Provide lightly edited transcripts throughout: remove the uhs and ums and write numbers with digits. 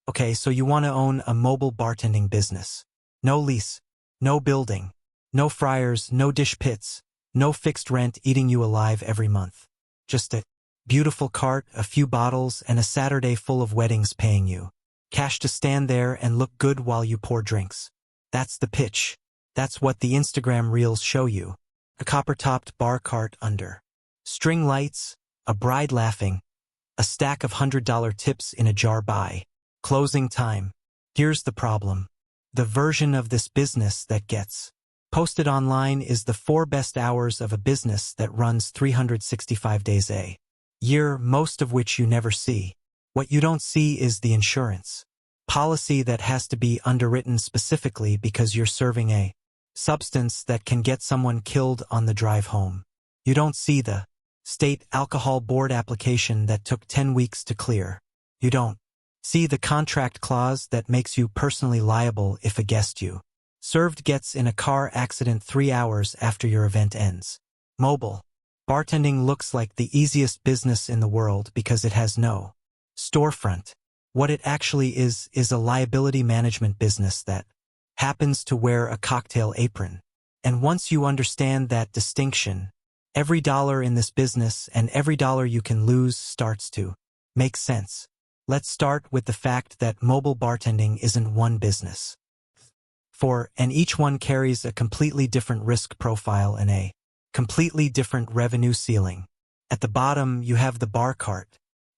Okay, so you want to own a mobile bartending business. No lease, no building, no fryers, no dish pits, no fixed rent eating you alive every month. Just a beautiful cart, a few bottles, and a Saturday full of weddings paying you. Cash to stand there and look good while you pour drinks. That's the pitch. That's what the Instagram reels show you. A copper-topped bar cart under string lights, a bride laughing, a stack of $100 tips in a jar by closing time. Here's the problem. The version of this business that gets posted online is the 4 best hours of a business that runs 365 days a year, most of which you never see. What you don't see is the insurance policy that has to be underwritten specifically because you're serving a substance that can get someone killed on the drive home. You don't see the state alcohol board application that took 10 weeks to clear. You don't see the contract clause that makes you personally liable if a guest you served gets in a car accident 3 hours after your event ends. Mobile bartending looks like the easiest business in the world because it has no storefront. What it actually is a liability management business that happens to wear a cocktail apron. And once you understand that distinction, every dollar in this business and every dollar you can lose starts to make sense. Let's start with the fact that mobile bartending isn't one business. And each one carries a completely different risk profile and a completely different revenue ceiling. At the bottom, you have the bar cart.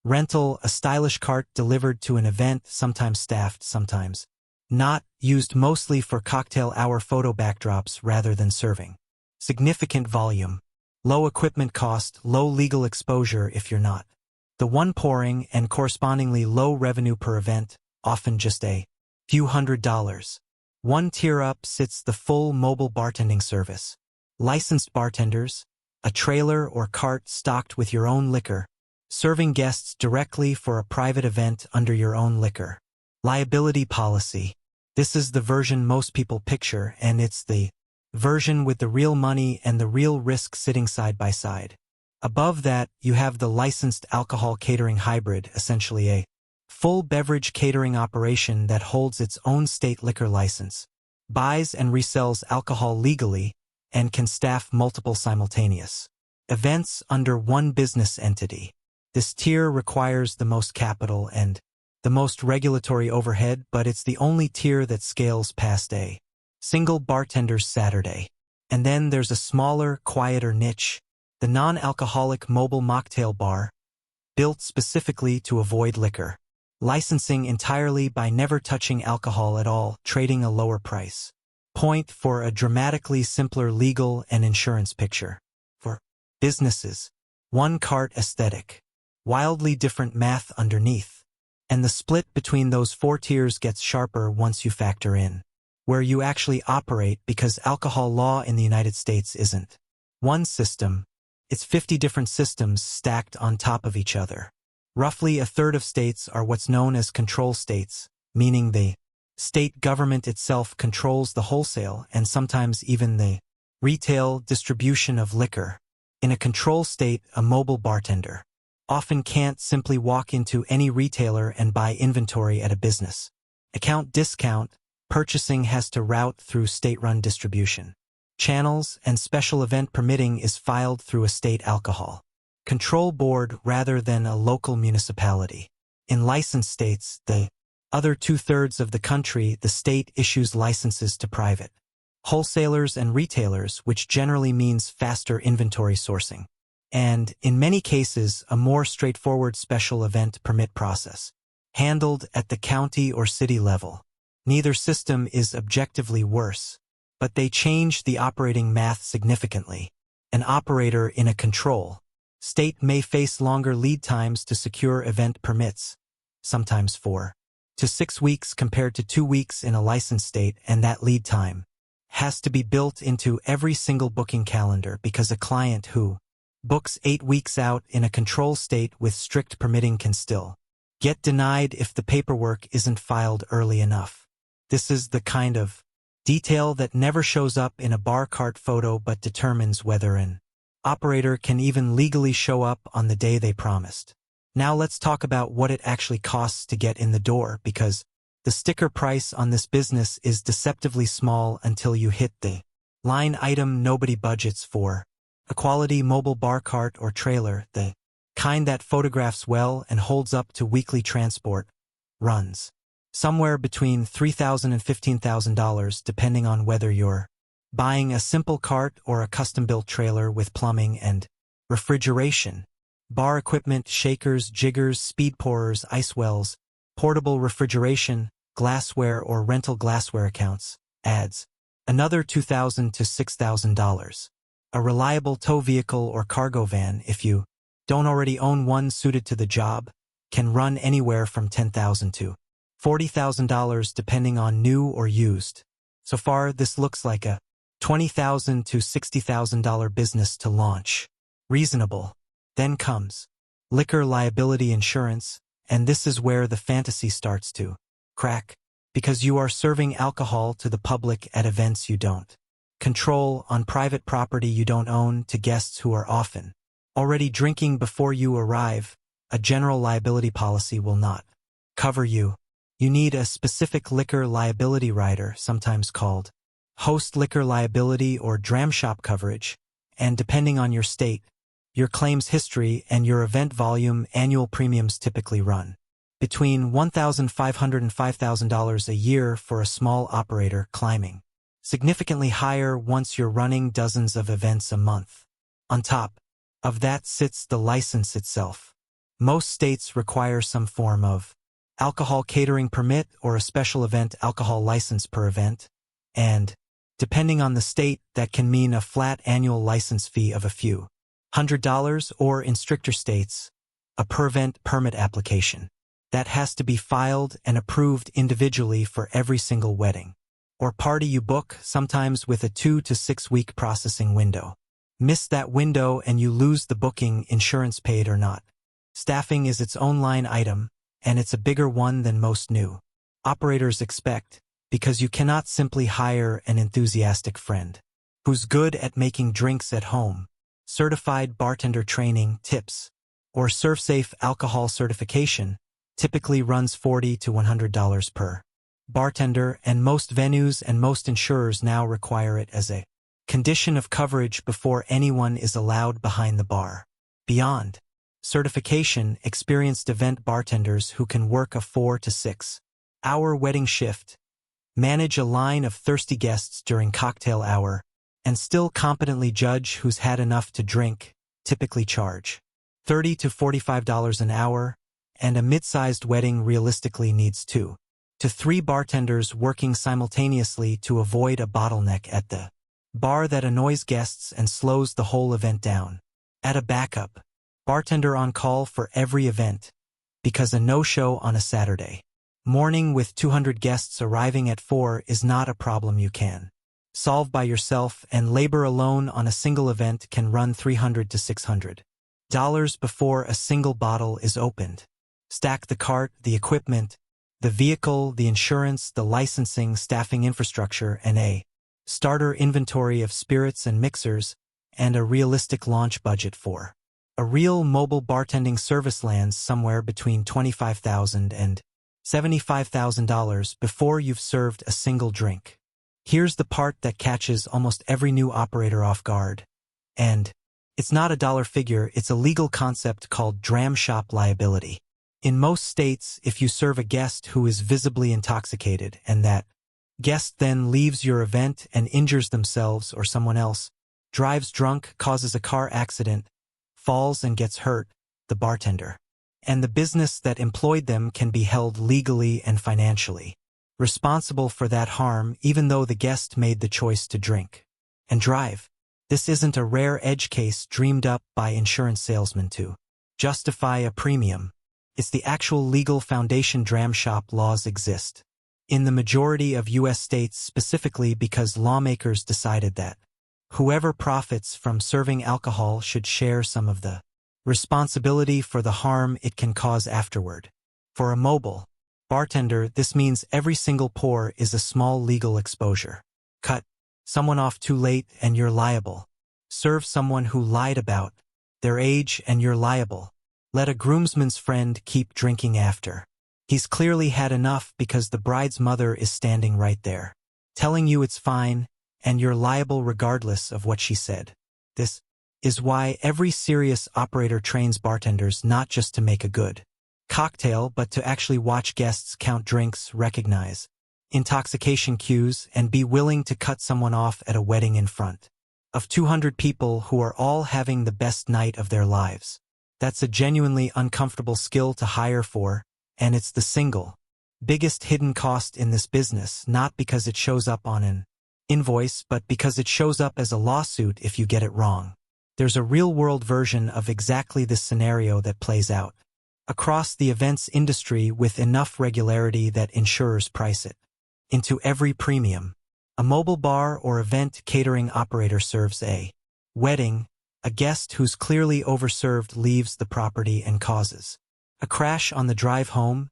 Rental, a stylish cart delivered to an event, sometimes staffed, sometimes not, used mostly for cocktail hour photo backdrops rather than serving. Significant volume. Low equipment cost, low legal exposure if you're not the one pouring, and correspondingly low revenue per event, often just a few $100s. One tier up sits the full mobile bartending service. Licensed bartenders, a trailer or cart stocked with your own liquor, serving guests directly for a private event under your own liquor. Liability policy. This is the version most people picture, and it's the version with the real money and the real risk sitting side by side. Above that, you have the licensed alcohol catering hybrid, essentially a full beverage catering operation that holds its own state liquor license, buys and resells alcohol legally, and can staff multiple simultaneous events under one business entity. This tier requires the most capital and the most regulatory overhead, but it's the only tier that scales past a single bartender's Saturday. And then there's a smaller, quieter niche, the non-alcoholic mobile mocktail bar, built specifically to avoid liquor, licensing entirely by never touching alcohol at all, trading a lower price point for a dramatically simpler legal and insurance picture. For businesses, one cart aesthetic, wildly different math underneath, and the split between those 4 tiers gets sharper once you factor in where you actually operate, because alcohol law in the United States isn't one system. It's 50 different systems stacked on top of each other. Roughly a third of states are what's known as control states, meaning the state government itself controls the wholesale and sometimes even the retail distribution of liquor. In a control state, a mobile bartender often can't simply walk into any retailer and buy inventory at a business account discount. Purchasing has to route through state-run distribution channels, and special event permitting is filed through a state alcohol control board rather than a local municipality. In licensed states, the other 2/3 of the country, the state issues licenses to private wholesalers and retailers, which generally means faster inventory sourcing, and, in many cases, a more straightforward special event permit process, handled at the county or city level. Neither system is objectively worse, but they change the operating math significantly. An operator in a control state may face longer lead times to secure event permits, sometimes 4 to 6 weeks compared to 2 weeks in a licensed state, and that lead time has to be built into every single booking calendar because a client who books 8 weeks out in a control state with strict permitting can still get denied if the paperwork isn't filed early enough. This is the kind of detail that never shows up in a bar cart photo but determines whether an operator can even legally show up on the day they promised. Now let's talk about what it actually costs to get in the door, because the sticker price on this business is deceptively small until you hit the line item nobody budgets for. A quality mobile bar cart or trailer, the kind that photographs well and holds up to weekly transport, runs somewhere between $3,000 and $15,000 depending on whether you're buying a simple cart or a custom-built trailer with plumbing and refrigeration, bar equipment, shakers, jiggers, speed pourers, ice wells, portable refrigeration, glassware or rental glassware accounts, adds another $2,000 to $6,000. A reliable tow vehicle or cargo van, if you don't already own one suited to the job, can run anywhere from $10,000 to $40,000 depending on new or used. So far, this looks like a $20,000 to $60,000 business to launch. Reasonable. Then comes liquor liability insurance, and this is where the fantasy starts to crack, because you are serving alcohol to the public at events you don't control, on private property you don't own, to guests who are often already drinking before you arrive. A general liability policy will not cover you. You need a specific liquor liability rider, sometimes called host liquor liability or dram shop coverage, and depending on your state, your claims history, and your event volume, annual premiums typically run between $1,500 and $5,000 a year for a small operator, climbing significantly higher once you're running dozens of events a month. On top of that sits the license itself. Most states require some form of alcohol catering permit or a special event alcohol license per event, and depending on the state, that can mean a flat annual license fee of a few $100, or in stricter states, a per-event permit application that has to be filed and approved individually for every single wedding or party you book, sometimes with a 2 to 6 week processing window. Miss that window and you lose the booking, insurance paid or not. Staffing is its own line item, and it's a bigger one than most new operators expect, because you cannot simply hire an enthusiastic friend who's good at making drinks at home, certified bartender training, tips, or ServSafe alcohol certification. Typically runs $40 to $100 per bartender, and most venues and most insurers now require it as a condition of coverage before anyone is allowed behind the bar. Beyond certification, experienced event bartenders who can work a 4 to 6 hour wedding shift, manage a line of thirsty guests during cocktail hour, and still competently judge who's had enough to drink, typically charge $30 to $45 an hour, and a mid-sized wedding realistically needs 2 to 3 bartenders working simultaneously to avoid a bottleneck at the bar that annoys guests and slows the whole event down. Add a backup bartender on call for every event, because a no-show on a Saturday morning with 200 guests arriving at 4 is not a problem you can solve by yourself, and labor alone on a single event can run $300 to $600 before a single bottle is opened. Stack the cart, the equipment, the vehicle, the insurance, the licensing, staffing, infrastructure, and a starter inventory of spirits and mixers, and a realistic launch budget for a real mobile bartending service lands somewhere between $25,000 and $75,000 before you've served a single drink. Here's the part that catches almost every new operator off guard. And it's not a dollar figure, it's a legal concept called dram shop liability. In most states, if you serve a guest who is visibly intoxicated and that guest then leaves your event and injures themselves or someone else, drives drunk, causes a car accident, falls and gets hurt, the bartender and the business that employed them can be held legally and financially responsible for that harm, even though the guest made the choice to drink and drive. This isn't a rare edge case dreamed up by insurance salesmen to justify a premium. It's the actual legal foundation dram shop laws exist in the majority of U.S. states, specifically because lawmakers decided that whoever profits from serving alcohol should share some of the responsibility for the harm it can cause afterward. For a mobile bartender, this means every single pour is a small legal exposure. Cut someone off too late and you're liable. Serve someone who lied about their age and you're liable. Let a groomsman's friend keep drinking after. He's clearly had enough because the bride's mother is standing right there, telling you it's fine, and you're liable regardless of what she said. This is why every serious operator trains bartenders not just to make a good cocktail but to actually watch guests count drinks, recognize intoxication cues, and be willing to cut someone off at a wedding in front of 200 people who are all having the best night of their lives. That's a genuinely uncomfortable skill to hire for, and it's the single biggest hidden cost in this business, not because it shows up on an invoice, but because it shows up as a lawsuit if you get it wrong. There's a real-world version of exactly this scenario that plays out across the events industry with enough regularity that insurers price it into every premium. A mobile bar or event catering operator serves a wedding. A guest who's clearly overserved leaves the property and causes a crash on the drive home,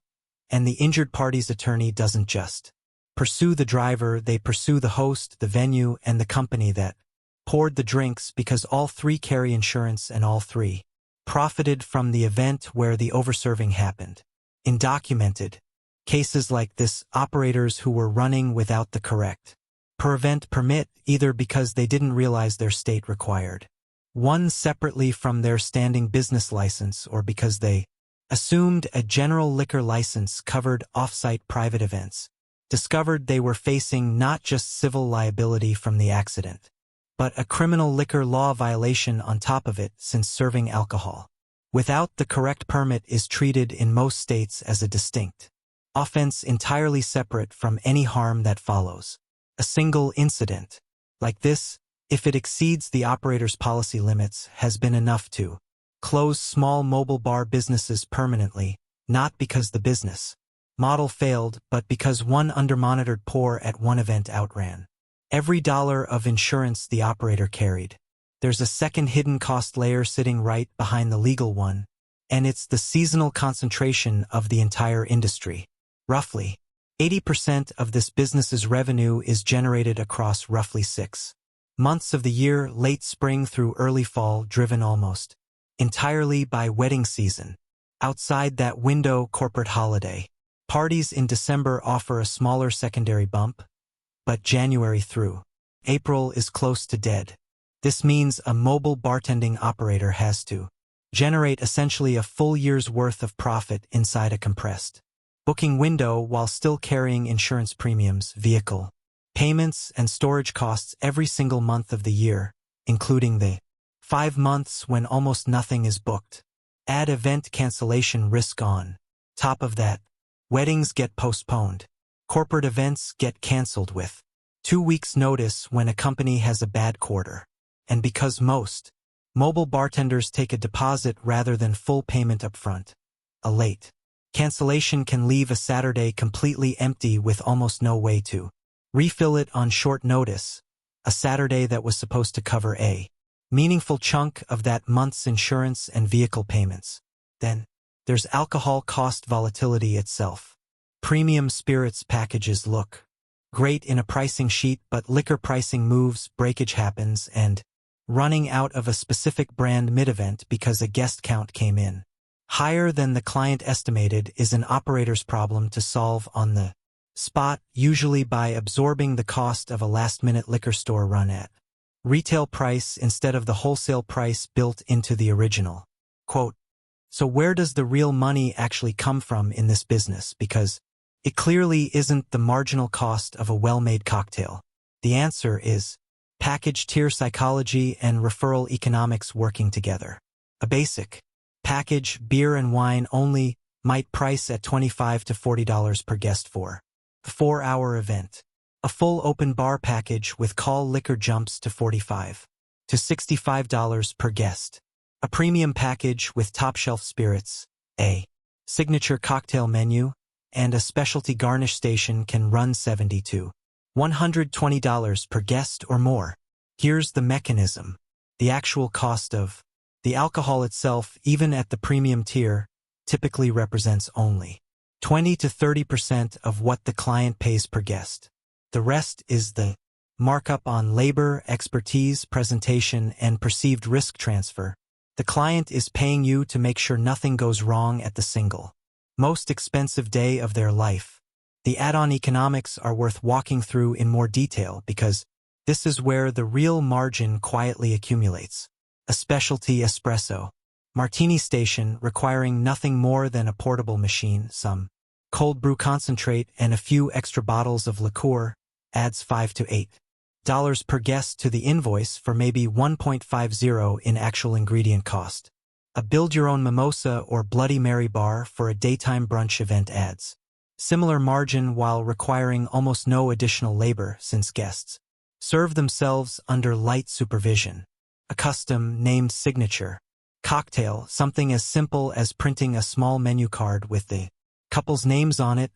and the injured party's attorney doesn't just pursue the driver, they pursue the host, the venue, and the company that poured the drinks, because all three carry insurance and all three profited from the event where the overserving happened. In documented cases like this, operators who were running without the correct per-event permit, either because they didn't realize their state required one separately from their standing business license or because they assumed a general liquor license covered off-site private events, discovered they were facing not just civil liability from the accident, but a criminal liquor law violation on top of it, since serving alcohol without the correct permit is treated in most states as a distinct offense entirely separate from any harm that follows. A single incident like this, if it exceeds the operator's policy limits, has been enough to close small mobile bar businesses permanently, not because the business model failed, but because one under-monitored pour at one event outran every dollar of insurance the operator carried. There's a second hidden cost layer sitting right behind the legal one, and it's the seasonal concentration of the entire industry. Roughly 80% of this business's revenue is generated across roughly 6 months of the year, late spring through early fall, driven almost entirely by wedding season. Outside that window, corporate holiday parties in December offer a smaller secondary bump, but January through April is close to dead. This means a mobile bartending operator has to generate essentially a full year's worth of profit inside a compressed booking window while still carrying insurance premiums, vehicle payments, and storage costs every single month of the year, including the 5 months when almost nothing is booked. Add event cancellation risk on top of that. Weddings get postponed. Corporate events get canceled with 2 weeks' notice when a company has a bad quarter. And because most mobile bartenders take a deposit rather than full payment upfront, a late cancellation can leave a Saturday completely empty with almost no way to refill it on short notice, a Saturday that was supposed to cover a meaningful chunk of that month's insurance and vehicle payments. Then there's alcohol cost volatility itself. Premium spirits packages look great in a pricing sheet, but liquor pricing moves, breakage happens, and running out of a specific brand mid-event because a guest count came in higher than the client estimated is an operator's problem to solve on the spot, usually by absorbing the cost of a last-minute liquor store run at retail price instead of the wholesale price built into the original quote. So where does the real money actually come from in this business? Because it clearly isn't the marginal cost of a well-made cocktail. The answer is package tier psychology and referral economics working together. A basic package, beer and wine only, might price at $25 to $40 per guest for a 4-hour event. A full open bar package with call liquor jumps to $45 to $65 per guest. A premium package with top-shelf spirits, a signature cocktail menu, and a specialty garnish station can run $70 to $120 per guest or more. Here's the mechanism. The actual cost of the alcohol itself, even at the premium tier, typically represents only 20 to 30% of what the client pays per guest. The rest is the markup on labor, expertise, presentation, and perceived risk transfer. The client is paying you to make sure nothing goes wrong at the single, most expensive day of their life. The add-on economics are worth walking through in more detail because this is where the real margin quietly accumulates. A specialty espresso martini station requiring nothing more than a portable machine, some cold brew concentrate, and a few extra bottles of liqueur adds $5 to $8 per guest to the invoice for maybe $1.50 in actual ingredient cost. A build-your-own mimosa or Bloody Mary bar for a daytime brunch event adds similar margin while requiring almost no additional labor since guests serve themselves under light supervision. A custom named signature cocktail, something as simple as printing a small menu card with the couple's names on it,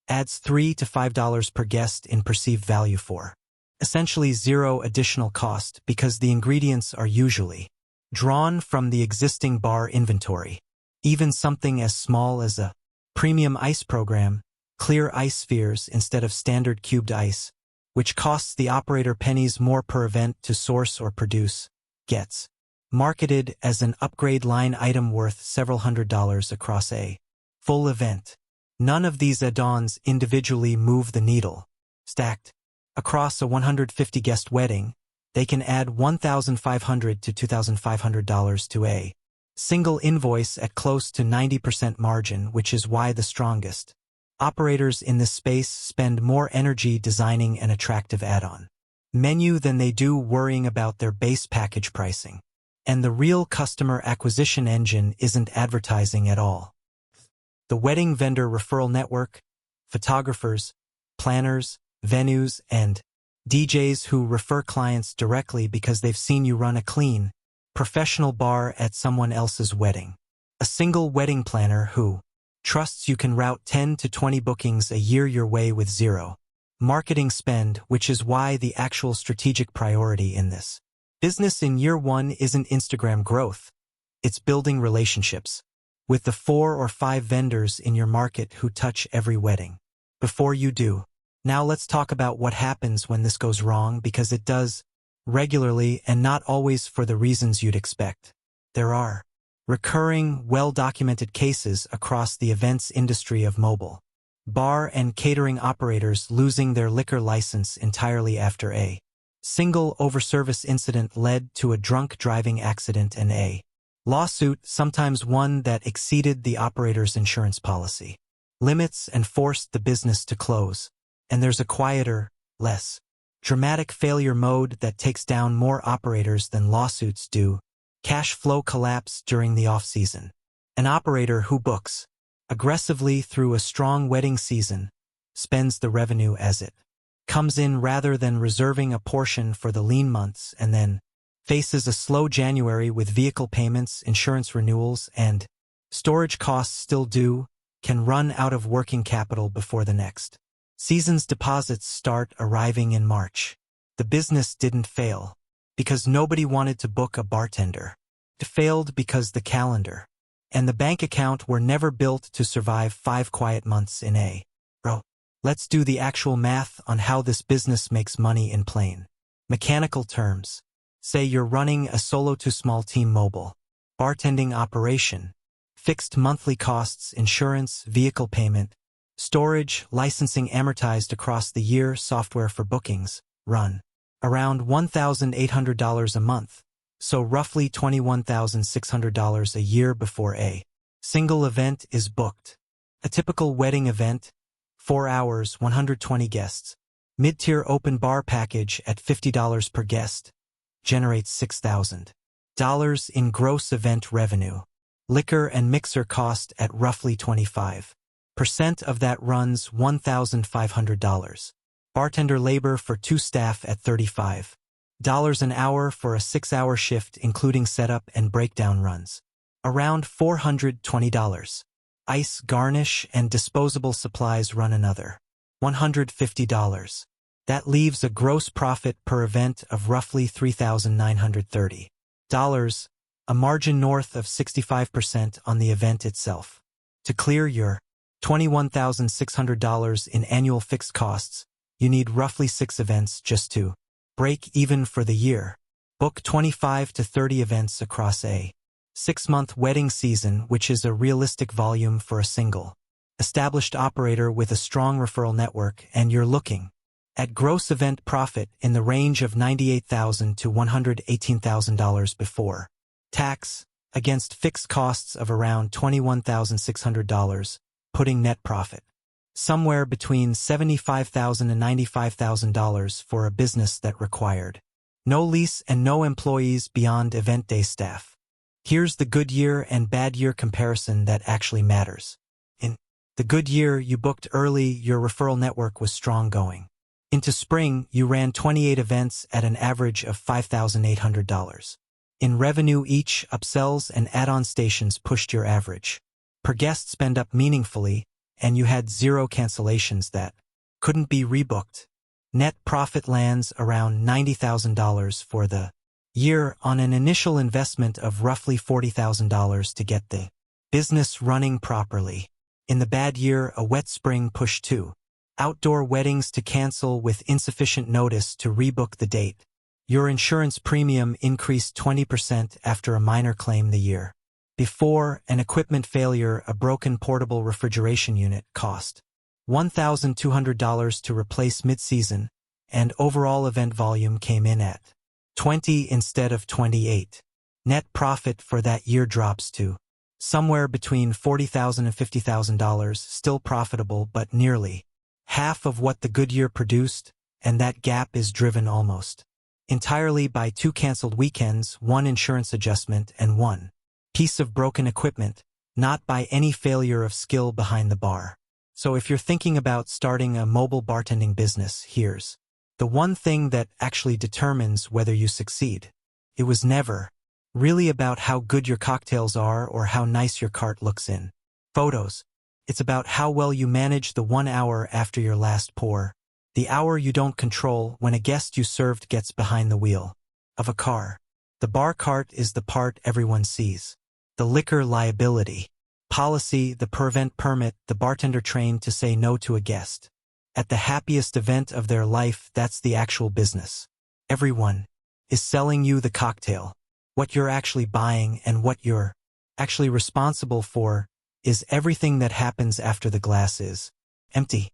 adds $3 to $5 per guest in perceived value for essentially zero additional cost because the ingredients are usually drawn from the existing bar inventory. Even something as small as a premium ice program, clear ice spheres instead of standard cubed ice, which costs the operator pennies more per event to source or produce, gets marketed as an upgrade line item worth several $100s across a full event. None of these add-ons individually move the needle. Stacked across a 150-guest wedding, they can add $1,500 to $2,500 to a single invoice at close to 90% margin, which is why the strongest operators in this space spend more energy designing an attractive add-on menu than they do worrying about their base package pricing. And the real customer acquisition engine isn't advertising at all. The wedding vendor referral network, photographers, planners, venues, and DJs who refer clients directly because they've seen you run a clean, professional bar at someone else's wedding. A single wedding planner who trusts you can route 10 to 20 bookings a year your way with zero marketing spend, which is why the actual strategic priority in this business in year one isn't Instagram growth. It's building relationships with the 4 or 5 vendors in your market who touch every wedding before you do. Now let's talk about what happens when this goes wrong, because it does regularly and not always for the reasons you'd expect. There are recurring, well-documented cases across the events industry of mobile bar and catering operators losing their liquor license entirely after a single overservice incident led to a drunk driving accident and a lawsuit, sometimes one that exceeded the operator's insurance policy limits and forced the business to close. And there's a quieter, less dramatic failure mode that takes down more operators than lawsuits do: cash flow collapse during the off-season. An operator who books aggressively through a strong wedding season spends the revenue as it comes in rather than reserving a portion for the lean months, and then faces a slow January with vehicle payments, insurance renewals, and storage costs still due, can run out of working capital before the next season's deposits start arriving in March. The business didn't fail because nobody wanted to book a bartender. It failed because the calendar and the bank account were never built to survive 5 quiet months in a row. Let's do the actual math on how this business makes money in plain mechanical terms. Say you're running a solo to small team mobile bartending operation. Fixed monthly costs, insurance, vehicle payment, storage, licensing amortized across the year, software for bookings, run around $1,800 a month, so roughly $21,600 a year before a single event is booked. A typical wedding event, 4 hours, 120 guests, mid-tier open bar package at $50 per guest, generates $6,000 in gross event revenue. Liquor and mixer cost at roughly 25% of that runs $1,500. Bartender labor for 2 staff at $35 an hour for a 6-hour shift including setup and breakdown runs, around $420. Ice, garnish, and disposable supplies run another $150. That leaves a gross profit per event of roughly $3,930, a margin north of 65% on the event itself. To clear your $21,600 in annual fixed costs, you need roughly 6 events just to break even for the year. Book 25 to 30 events across a 6-month wedding season, which is a realistic volume for a single established operator with a strong referral network, and you're looking at gross event profit in the range of $98,000 to $118,000 before tax, against fixed costs of around $21,600, putting net profit somewhere between $75,000 and $95,000 for a business that required no lease and no employees beyond event day staff. Here's the good year and bad year comparison that actually matters. In the good year, you booked early, your referral network was strong going into spring. You ran 28 events at an average of $5,800 in revenue each. Upsells and add-on stations pushed your average per guest spend up meaningfully, and you had 0 cancellations that couldn't be rebooked. Net profit lands around $90,000 for the year on an initial investment of roughly $40,000 to get the business running properly. In the bad year, a wet spring pushed 2 outdoor weddings to cancel with insufficient notice to rebook the date. Your insurance premium increased 20% after a minor claim the year before. An equipment failure, a broken portable refrigeration unit, cost $1,200 to replace mid-season, and overall event volume came in at 20 instead of 28. Net profit for that year drops to somewhere between $40,000 and $50,000, still profitable but nearly half of what the good year produced, and that gap is driven almost entirely by 2 canceled weekends, 1 insurance adjustment, and 1 piece of broken equipment, not by any failure of skill behind the bar. So if you're thinking about starting a mobile bartending business, here's the one thing that actually determines whether you succeed. It was never really about how good your cocktails are or how nice your cart looks in photos. It's about how well you manage the 1 hour after your last pour, the hour you don't control when a guest you served gets behind the wheel of a car. The bar cart is the part everyone sees. The liquor liability policy, the per-event permit, the bartender trained to say no to a guest at the happiest event of their life. That's the actual business. Everyone is selling you the cocktail. What you're actually buying and what you're actually responsible for is everything that happens after the glass is empty.